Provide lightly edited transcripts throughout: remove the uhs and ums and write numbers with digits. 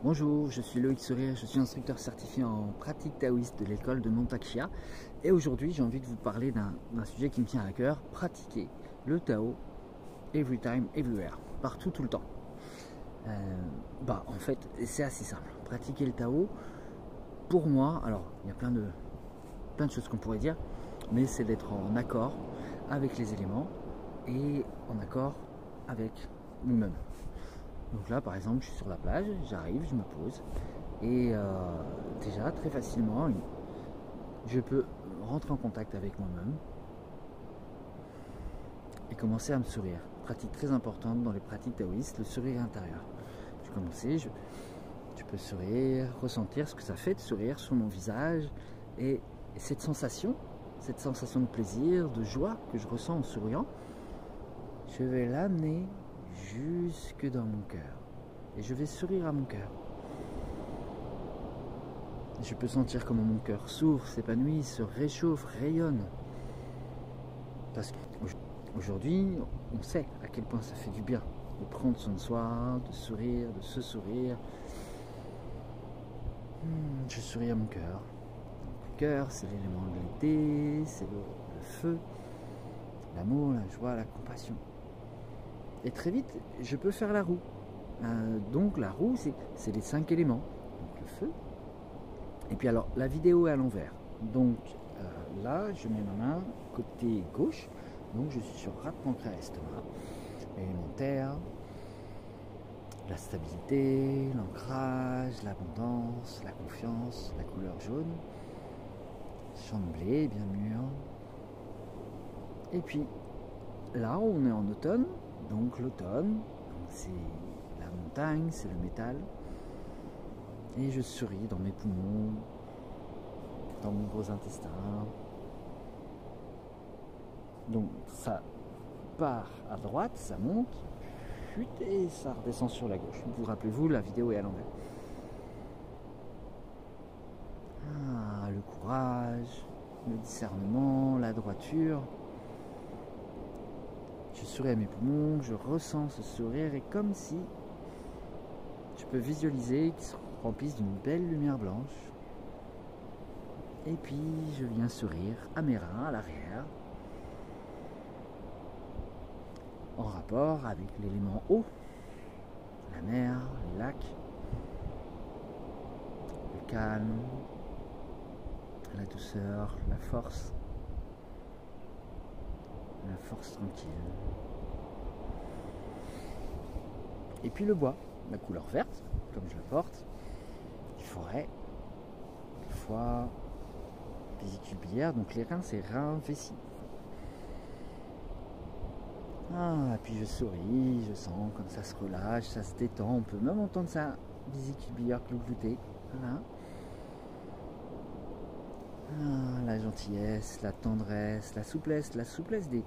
Bonjour, je suis Loïc Sourire, je suis instructeur certifié en pratique taoïste de l'école de Montaxia et aujourd'hui j'ai envie de vous parler d'un sujet qui me tient à cœur, pratiquer le Tao every time, everywhere, partout, tout le temps. En fait, c'est assez simple. Pratiquer le Tao, pour moi, alors il y a plein de choses qu'on pourrait dire, mais c'est d'être en accord avec les éléments et en accord avec nous-mêmes. Donc là, par exemple, je suis sur la plage, j'arrive, je me pose et déjà très facilement, je peux rentrer en contact avec moi-même et commencer à me sourire. Pratique très importante dans les pratiques taoïstes, le sourire intérieur. Je vais commencer, je peux sourire, ressentir ce que ça fait de sourire sur mon visage et cette sensation de plaisir, de joie que je ressens en souriant, je vais l'amener jusque dans mon cœur et je vais sourire à mon cœur. Je peux sentir comment mon cœur s'ouvre, s'épanouit, se réchauffe, rayonne. Parce qu'aujourd'hui, on sait à quel point ça fait du bien de prendre soin de soi, de sourire, de se sourire. Je souris à mon cœur. Le cœur, c'est l'élément de l'été, c'est le feu, l'amour, la joie, la compassion. Et très vite, je peux faire la roue. Donc la roue, c'est les 5 éléments. Donc le feu. Et puis alors, la vidéo est à l'envers. Donc là, je mets ma main côté gauche. Donc je suis sur rate, pancréas, estomac. Élémentaire, la stabilité, l'ancrage, l'abondance, la confiance, la couleur jaune. Champ de blé, bien mûr. Et puis là, on est en automne. Donc l'automne, c'est la montagne, c'est le métal. Et je souris dans mes poumons, dans mon gros intestin. Donc ça part à droite, ça monte, chute et ça redescend sur la gauche. Vous rappelez-vous, la vidéo est à l'envers. Le courage, le discernement, la droiture. Je souris à mes poumons, je ressens ce sourire et comme si je peux visualiser qu'ils se remplissent d'une belle lumière blanche. Et puis je viens sourire à mes reins, à l'arrière, en rapport avec l'élément eau, la mer, les lacs, le calme, la douceur, la force tranquille. Et puis le bois, la couleur verte, comme je la porte, les forêts, le foie, vésicule biliaire, donc les reins, c'est reins, vessie. Et puis je souris, je sens comme ça se relâche, ça se détend, on peut même entendre sa vésicule biliaire glouglouter. Voilà. La gentillesse, la tendresse, la souplesse des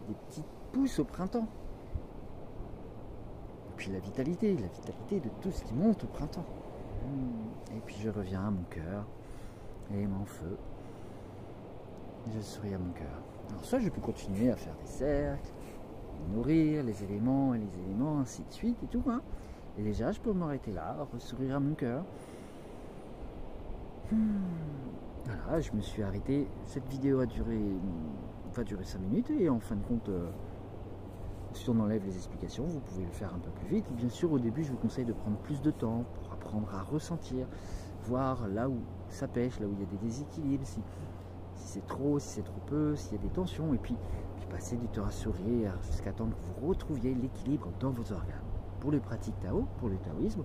petites pousses au printemps. Et puis la vitalité de tout ce qui monte au printemps. Et puis je reviens à mon cœur, élément feu. Je souris à mon cœur. Alors soit je peux continuer à faire des cercles, nourrir les éléments, ainsi de suite et tout. Et déjà je peux m'arrêter là, sourire à mon cœur. Voilà, je me suis arrêté. Cette vidéo va durer 5 minutes et en fin de compte, si on enlève les explications, vous pouvez le faire un peu plus vite. Bien sûr, au début, je vous conseille de prendre plus de temps pour apprendre à ressentir, voir là où ça pêche, là où il y a des déséquilibres, si c'est trop, si c'est trop peu, s'il y a des tensions, et puis passer du temps à sourire jusqu'à temps que vous retrouviez l'équilibre dans vos organes. Pour les pratiques Tao, pour le taoïsme,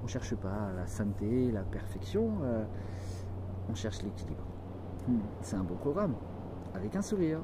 on ne cherche pas la sainteté, la perfection, on cherche l'équilibre. C'est un beau programme, avec un sourire.